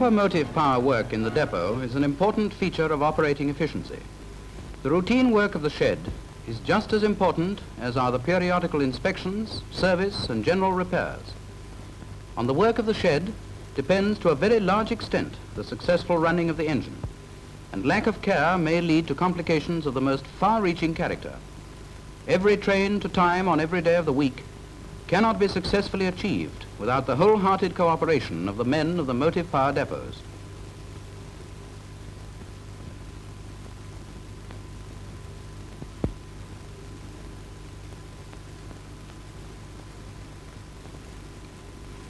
Proper motive power work in the depot is an important feature of operating efficiency. The routine work of the shed is just as important as are the periodical inspections, service and general repairs. On the work of the shed depends to a very large extent the successful running of the engine, and lack of care may lead to complications of the most far-reaching character. Every train to time on every day of the week cannot be successfully achieved without the wholehearted cooperation of the men of the motive power depots.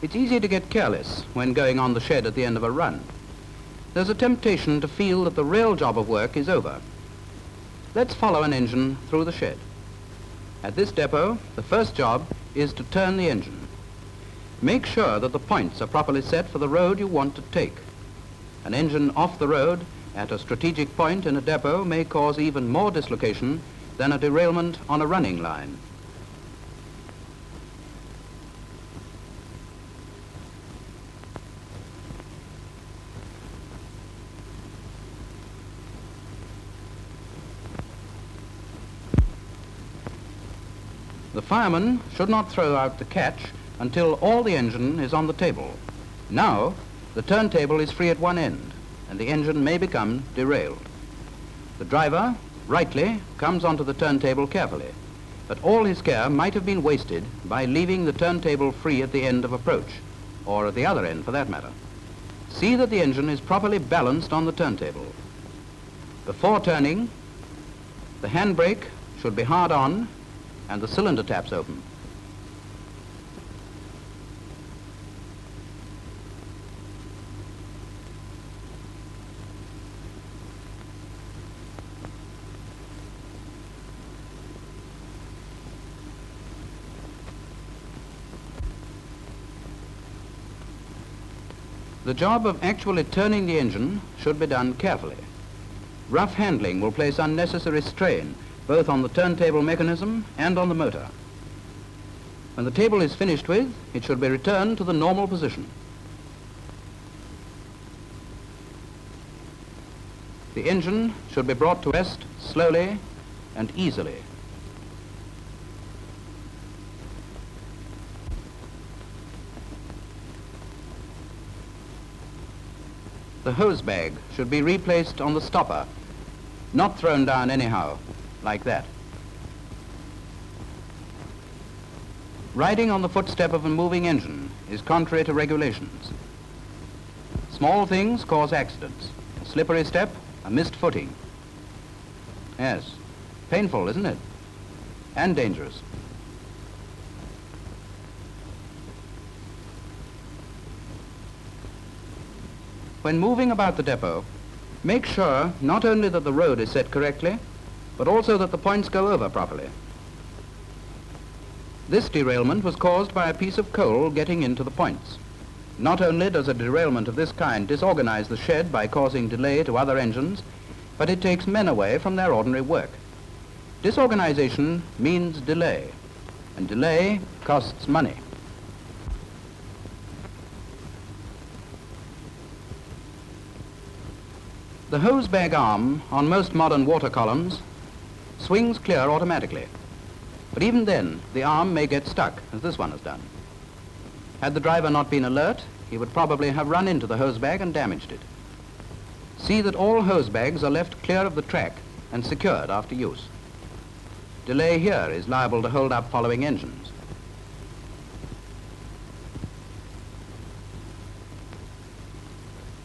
It's easy to get careless when going on the shed at the end of a run. There's a temptation to feel that the real job of work is over. Let's follow an engine through the shed. At this depot, the first job is to turn the engine. Make sure that the points are properly set for the road you want to take. An engine off the road at a strategic point in a depot may cause even more dislocation than a derailment on a running line. The fireman should not throw out the catch until all the engine is on the table. Now, the turntable is free at one end, and the engine may become derailed. The driver, rightly, comes onto the turntable carefully, but all his care might have been wasted by leaving the turntable free at the end of approach, or at the other end for that matter. See that the engine is properly balanced on the turntable. Before turning, the handbrake should be hard on and the cylinder taps open. The job of actually turning the engine should be done carefully. Rough handling will place unnecessary strain both on the turntable mechanism and on the motor. When the table is finished with, it should be returned to the normal position. The engine should be brought to rest slowly and easily. The hose bag should be replaced on the stopper, not thrown down anyhow, like that. Riding on the footstep of a moving engine is contrary to regulations. Small things cause accidents. A slippery step, a missed footing. Yes, painful, isn't it? And dangerous. When moving about the depot, make sure not only that the road is set correctly, but also that the points go over properly. This derailment was caused by a piece of coal getting into the points. Not only does a derailment of this kind disorganize the shed by causing delay to other engines, but it takes men away from their ordinary work. Disorganization means delay, and delay costs money. The hose bag arm on most modern water columns swings clear automatically. But even then, the arm may get stuck, as this one has done. Had the driver not been alert, he would probably have run into the hose bag and damaged it. See that all hose bags are left clear of the track and secured after use. Delay here is liable to hold up following engines.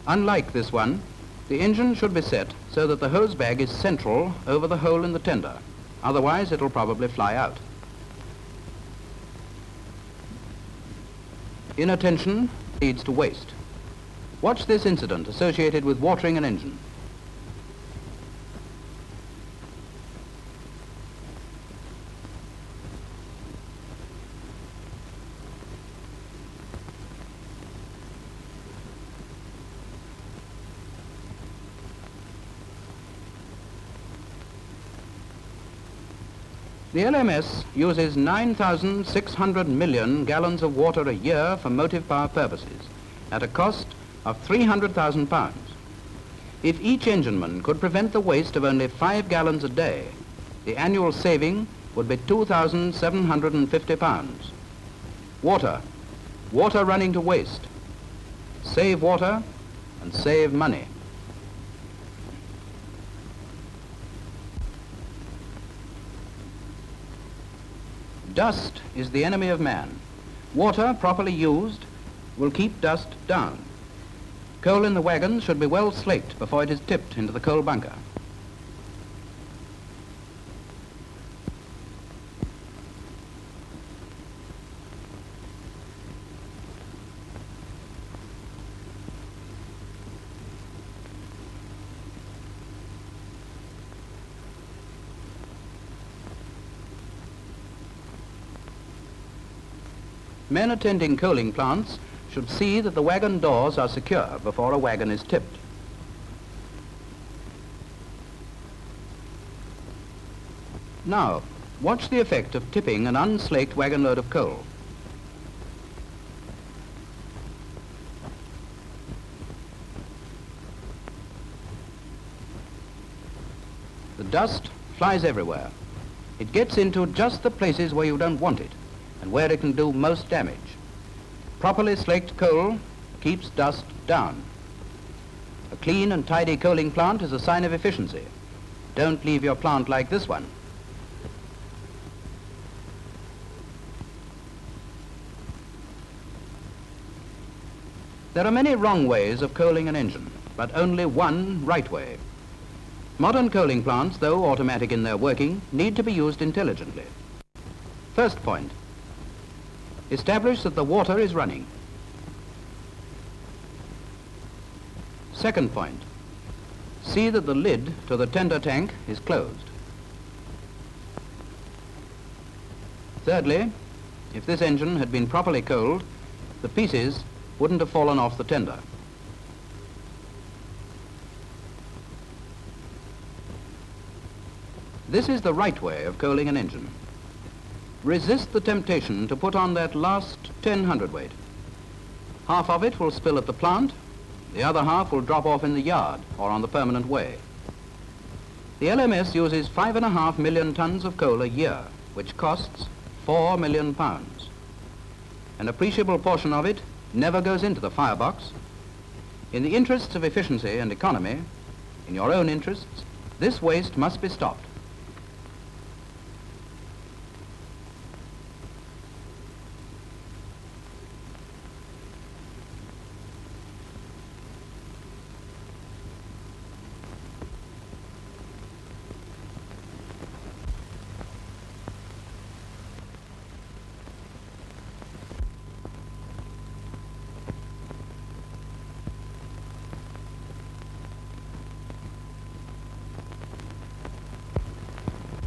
Unlike this one, the engine should be set so that the hose bag is central over the hole in the tender. Otherwise, it'll probably fly out. Inattention leads to waste. Watch this incident associated with watering an engine. The LMS uses 9,600 million gallons of water a year for motive power purposes at a cost of 300,000 pounds. If each engineman could prevent the waste of only 5 gallons a day, the annual saving would be 2,750 pounds. Water. Water running to waste. Save water and save money. Dust is the enemy of man. Water, properly used, will keep dust down. Coal in the wagons should be well slaked before it is tipped into the coal bunker. Men attending coaling plants should see that the wagon doors are secure before a wagon is tipped. Now, watch the effect of tipping an unslaked wagon load of coal. The dust flies everywhere. It gets into just the places where you don't want it and where it can do most damage. Properly slaked coal keeps dust down. A clean and tidy coaling plant is a sign of efficiency. Don't leave your plant like this one. There are many wrong ways of coaling an engine, but only one right way. Modern coaling plants, though automatic in their working, need to be used intelligently. First point, establish that the water is running. Second point, see that the lid to the tender tank is closed. Thirdly, if this engine had been properly coaled, the pieces wouldn't have fallen off the tender. This is the right way of coaling an engine. Resist the temptation to put on that last 10 hundredweight. Half of it will spill at the plant, the other half will drop off in the yard or on the permanent way. The LMS uses 5.5 million tons of coal a year, which costs £4 million. An appreciable portion of it never goes into the firebox. In the interests of efficiency and economy, in your own interests, this waste must be stopped.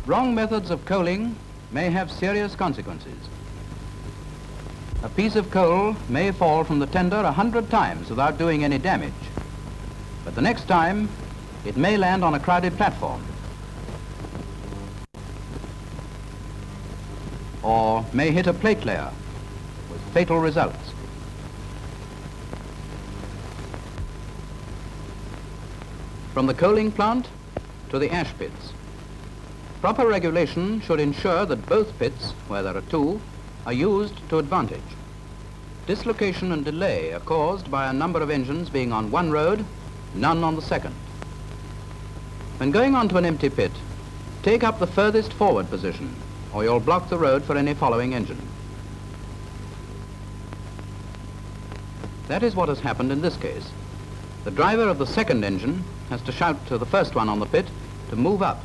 Wrong methods of coaling may have serious consequences. A piece of coal may fall from the tender 100 times without doing any damage, but the next time it may land on a crowded platform or may hit a plate layer with fatal results. From the coaling plant to the ash pits, proper regulation should ensure that both pits, where there are two, are used to advantage. Dislocation and delay are caused by a number of engines being on one road, none on the second. When going onto an empty pit, take up the furthest forward position, or you'll block the road for any following engine. That is what has happened in this case. The driver of the second engine has to shout to the first one on the pit to move up,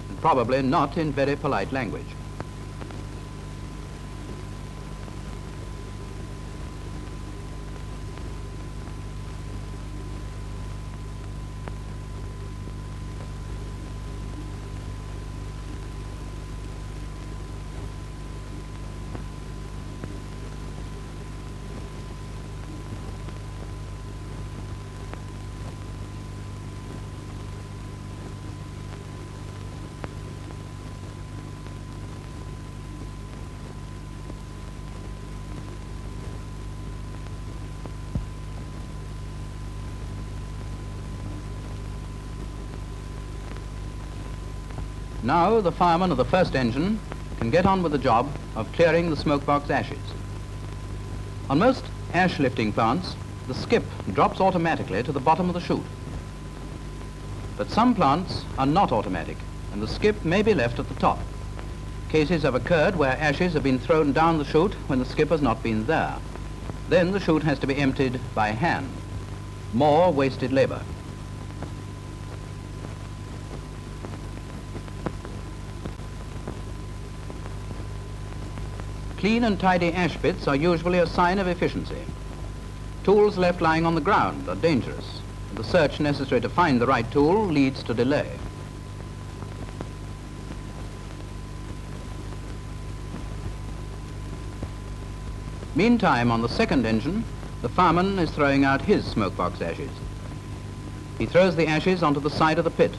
and probably not in very polite language. Now the fireman of the first engine can get on with the job of clearing the smoke box ashes. On most ash lifting plants, the skip drops automatically to the bottom of the chute. But some plants are not automatic, and the skip may be left at the top. Cases have occurred where ashes have been thrown down the chute when the skip has not been there. Then the chute has to be emptied by hand. More wasted labor. Clean and tidy ash pits are usually a sign of efficiency. Tools left lying on the ground are dangerous. The search necessary to find the right tool leads to delay. Meantime, on the second engine, the fireman is throwing out his smoke box ashes. He throws the ashes onto the side of the pit.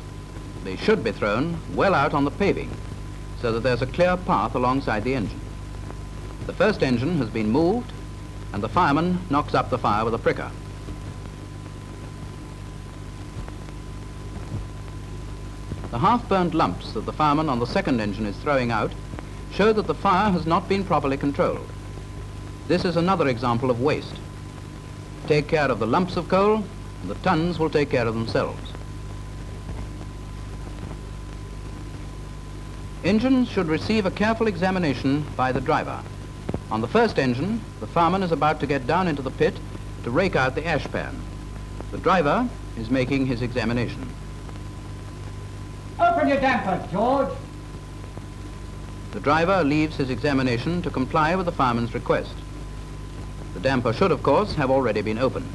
They should be thrown well out on the paving, so that there's a clear path alongside the engine. The first engine has been moved, and the fireman knocks up the fire with a pricker. The half-burnt lumps that the fireman on the second engine is throwing out show that the fire has not been properly controlled. This is another example of waste. Take care of the lumps of coal, and the tons will take care of themselves. Engines should receive a careful examination by the driver. On the first engine, the fireman is about to get down into the pit to rake out the ash pan. The driver is making his examination. Open your damper, George. The driver leaves his examination to comply with the fireman's request. The damper should, of course, have already been opened.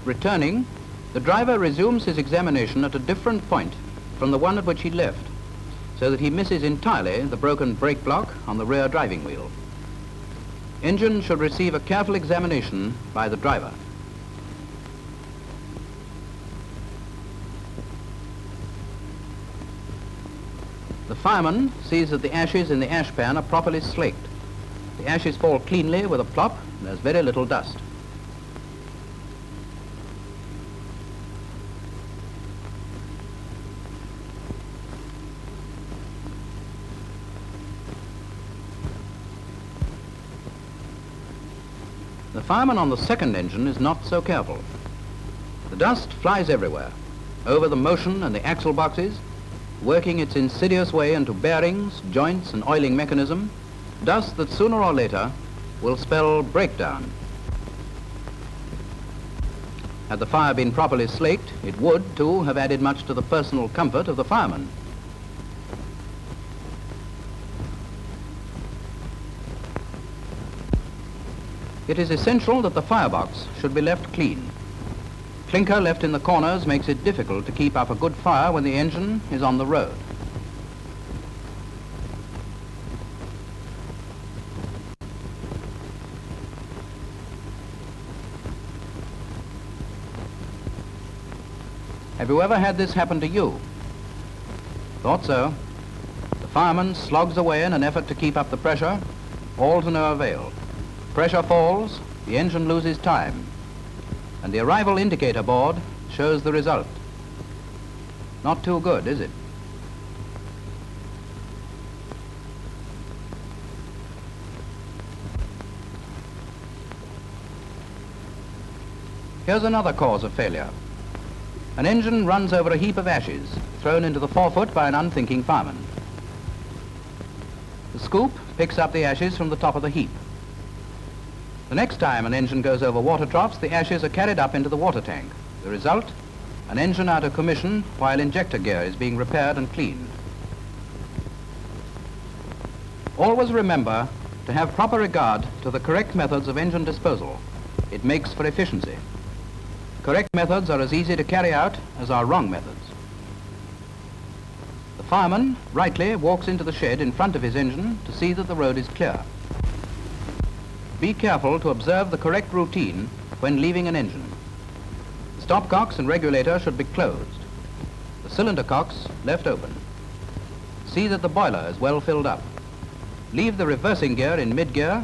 Returning, the driver resumes his examination at a different point from the one at which he left, so that he misses entirely the broken brake block on the rear driving wheel. Engine should receive a careful examination by the driver. The fireman sees that the ashes in the ash pan are properly slaked. The ashes fall cleanly with a plop, and there's very little dust. The fireman on the second engine is not so careful. The dust flies everywhere, over the motion and the axle boxes, working its insidious way into bearings, joints, and oiling mechanism, dust that sooner or later will spell breakdown. Had the fire been properly slaked, it would, too, have added much to the personal comfort of the fireman. It is essential that the firebox should be left clean. Clinker left in the corners makes it difficult to keep up a good fire when the engine is on the road. Have you ever had this happen to you? Thought so. The fireman slogs away in an effort to keep up the pressure, all to no avail. Pressure falls, the engine loses time, and the arrival indicator board shows the result. Not too good, is it? Here's another cause of failure. An engine runs over a heap of ashes, thrown into the forefoot by an unthinking fireman. The scoop picks up the ashes from the top of the heap. The next time an engine goes over water troughs, the ashes are carried up into the water tank. The result? An engine out of commission while injector gear is being repaired and cleaned. Always remember to have proper regard to the correct methods of engine disposal. It makes for efficiency. Correct methods are as easy to carry out as are wrong methods. The fireman rightly walks into the shed in front of his engine to see that the road is clear. Be careful to observe the correct routine when leaving an engine. The stopcocks and regulator should be closed. The cylinder cocks left open. see that the boiler is well filled up. Leave the reversing gear in mid-gear,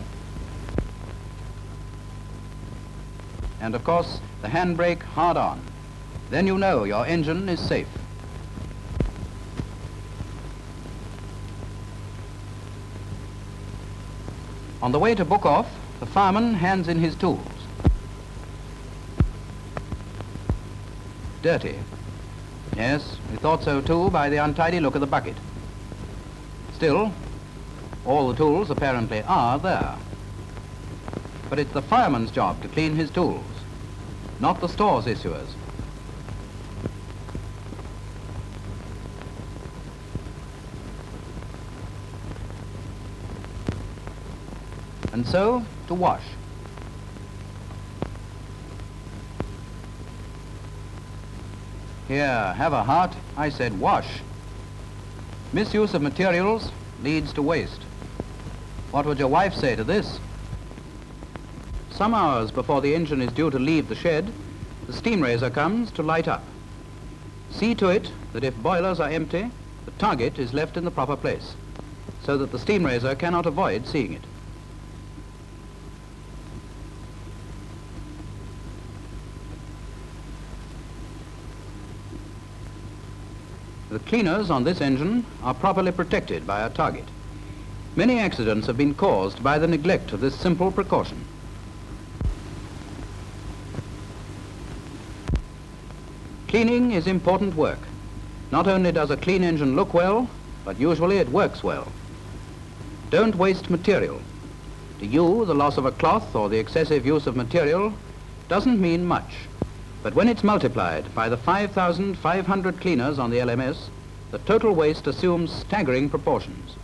and of course the handbrake hard on. Then you know your engine is safe. On the way to book off, the fireman hands in his tools. Dirty. Yes, we thought so too by the untidy look of the bucket. Still, all the tools apparently are there. But it's the fireman's job to clean his tools, not the store's issuers. And so, to wash. Here, have a heart. I said wash. Misuse of materials leads to waste. What would your wife say to this? Some hours before the engine is due to leave the shed, the steam raiser comes to light up. See to it that if boilers are empty, the target is left in the proper place, so that the steam raiser cannot avoid seeing it. The cleaners on this engine are properly protected by a target. Many accidents have been caused by the neglect of this simple precaution. Cleaning is important work. Not only does a clean engine look well, but usually it works well. Don't waste material. To you, the loss of a cloth or the excessive use of material doesn't mean much. But when it's multiplied by the 5,500 cleaners on the LMS, the total waste assumes staggering proportions.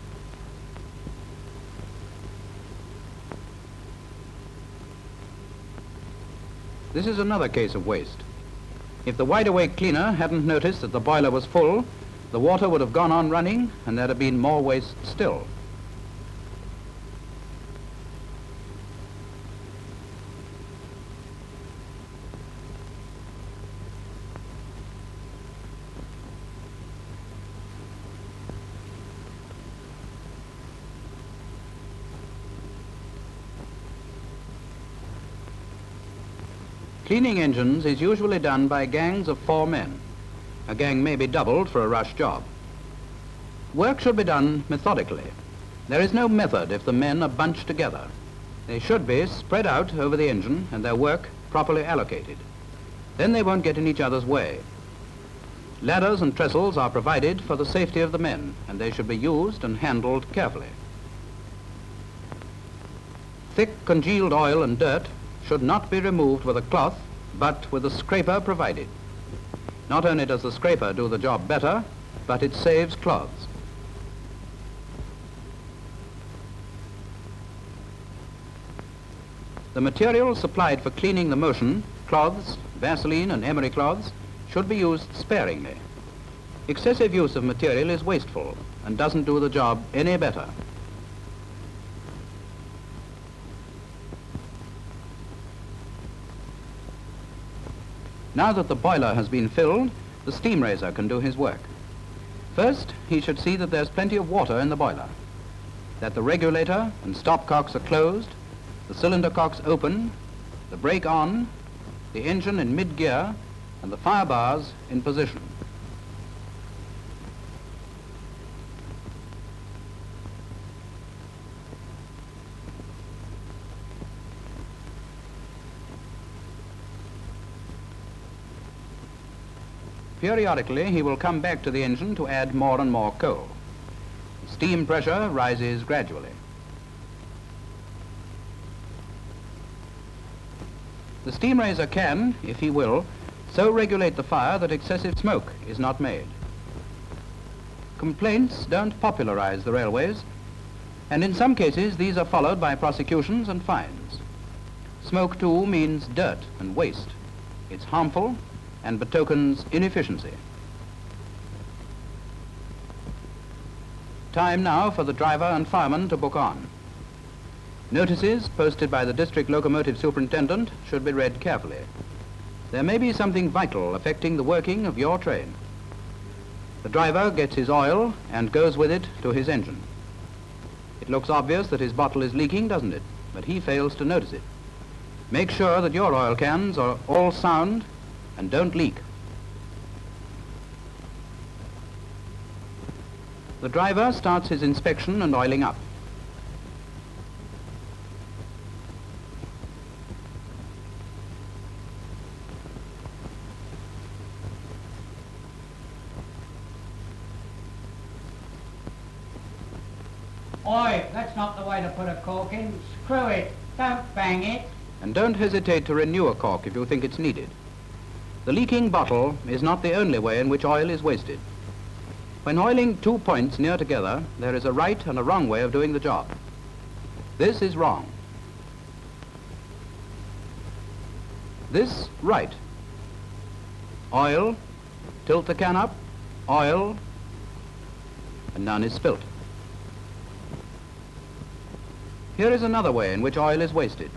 This is another case of waste. If the wide-awake cleaner hadn't noticed that the boiler was full, the water would have gone on running and there'd have been more waste still. Cleaning engines is usually done by gangs of 4 men. A gang may be doubled for a rush job. Work should be done methodically. There is no method if the men are bunched together. They should be spread out over the engine and their work properly allocated. Then they won't get in each other's way. Ladders and trestles are provided for the safety of the men, and they should be used and handled carefully. Thick congealed oil and dirt should not be removed with a cloth, but with a scraper provided. Not only does the scraper do the job better, but it saves cloths. The material supplied for cleaning the motion, cloths, Vaseline and emery cloths, should be used sparingly. Excessive use of material is wasteful and doesn't do the job any better. Now that the boiler has been filled, the steam raiser can do his work. First, he should see that there's plenty of water in the boiler, that the regulator and stop cocks are closed, the cylinder cocks open, the brake on, the engine in mid-gear, and the fire bars in position. Periodically, he will come back to the engine to add more and more coal. The steam pressure rises gradually. The steam raiser can, if he will, so regulate the fire that excessive smoke is not made. Complaints don't popularize the railways, and in some cases these are followed by prosecutions and fines. Smoke, too, means dirt and waste. It's harmful and betokens inefficiency. Time now for the driver and fireman to book on. Notices posted by the district locomotive superintendent should be read carefully. There may be something vital affecting the working of your train. The driver gets his oil and goes with it to his engine. It looks obvious that his bottle is leaking, doesn't it? But he fails to notice it. Make sure that your oil cans are all sound and don't leak. The driver starts his inspection and oiling up. Oi, that's not the way to put a cork in. Screw it. Don't bang it. And don't hesitate to renew a cork if you think it's needed. The leaking bottle is not the only way in which oil is wasted. When oiling 2 points near together, there is a right and a wrong way of doing the job. This is wrong. This, right. Oil, tilt the can up, oil, and none is spilt. Here is another way in which oil is wasted.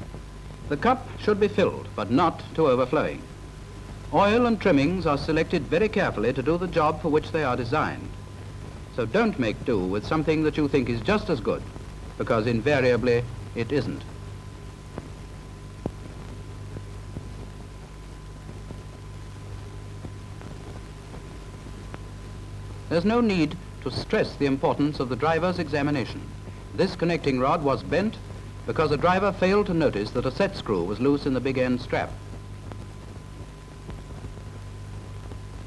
The cup should be filled, but not to overflowing. Oil and trimmings are selected very carefully to do the job for which they are designed. So don't make do with something that you think is just as good, because invariably it isn't. There's no need to stress the importance of the driver's examination. This connecting rod was bent because a driver failed to notice that a set screw was loose in the big end strap.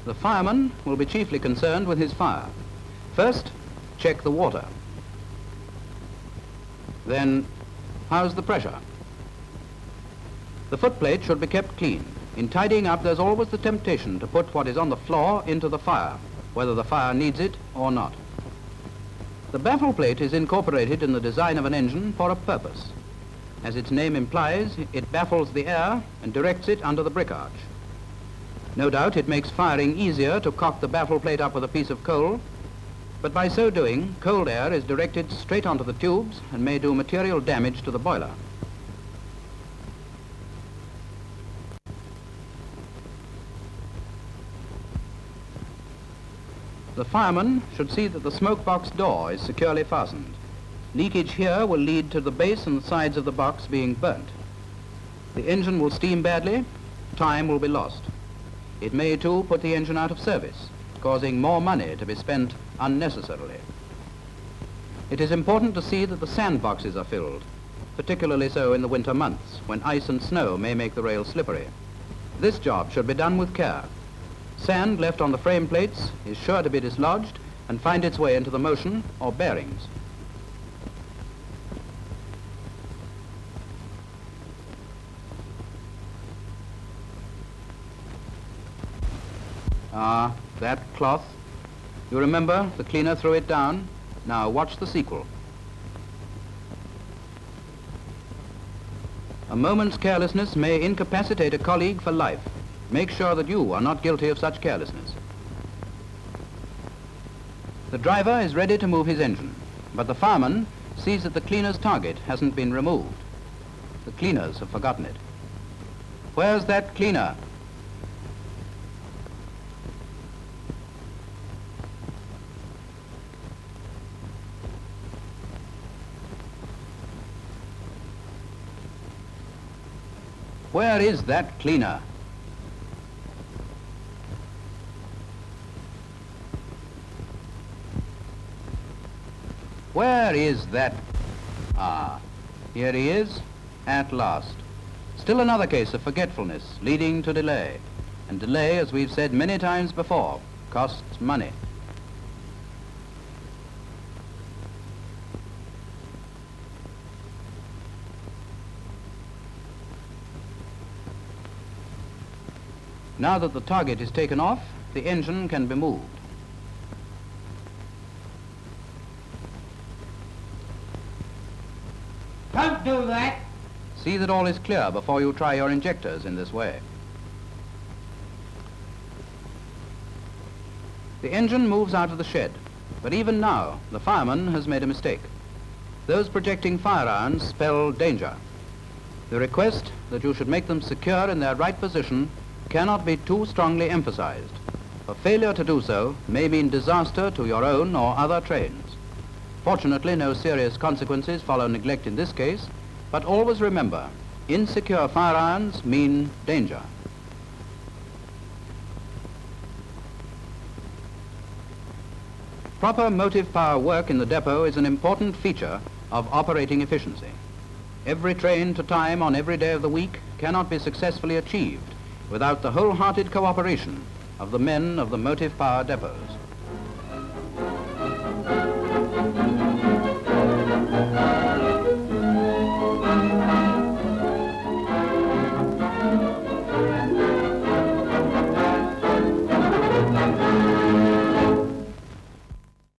The fireman will be chiefly concerned with his fire. First, check the water. Then, how's the pressure? The footplate should be kept clean. In tidying up, there's always the temptation to put what is on the floor into the fire, whether the fire needs it or not. The baffle plate is incorporated in the design of an engine for a purpose. As its name implies, it baffles the air and directs it under the brick arch. No doubt it makes firing easier to cock the baffle plate up with a piece of coal, but by so doing, cold air is directed straight onto the tubes and may do material damage to the boiler. The fireman should see that the smoke box door is securely fastened. Leakage here will lead to the base and the sides of the box being burnt. The engine will steam badly, time will be lost. It may too put the engine out of service, causing more money to be spent unnecessarily. It is important to see that the sand boxes are filled, particularly so in the winter months when ice and snow may make the rails slippery. This job should be done with care. Sand left on the frame plates is sure to be dislodged and find its way into the motion or bearings. That cloth. You remember the cleaner threw it down? Now watch the sequel. A moment's carelessness may incapacitate a colleague for life. Make sure that you are not guilty of such carelessness. The driver is ready to move his engine, but the fireman sees that the cleaner's target hasn't been removed. The cleaners have forgotten it. Where's that cleaner? Where is that cleaner? Where is that? Here he is, at last. Still another case of forgetfulness leading to delay. And delay, as we've said many times before, costs money. Now that the target is taken off, the engine can be moved. Don't do that. See that all is clear before you try your injectors in this way. The engine moves out of the shed, but even now, the fireman has made a mistake. Those projecting fire irons spell danger. The request that you should make them secure in their right position cannot be too strongly emphasized. A failure to do so may mean disaster to your own or other trains. Fortunately, no serious consequences follow neglect in this case, but always remember, insecure fire irons mean danger. Proper motive power work in the depot is an important feature of operating efficiency. Every train to time on every day of the week cannot be successfully achieved without the wholehearted cooperation of the men of the motive power depots.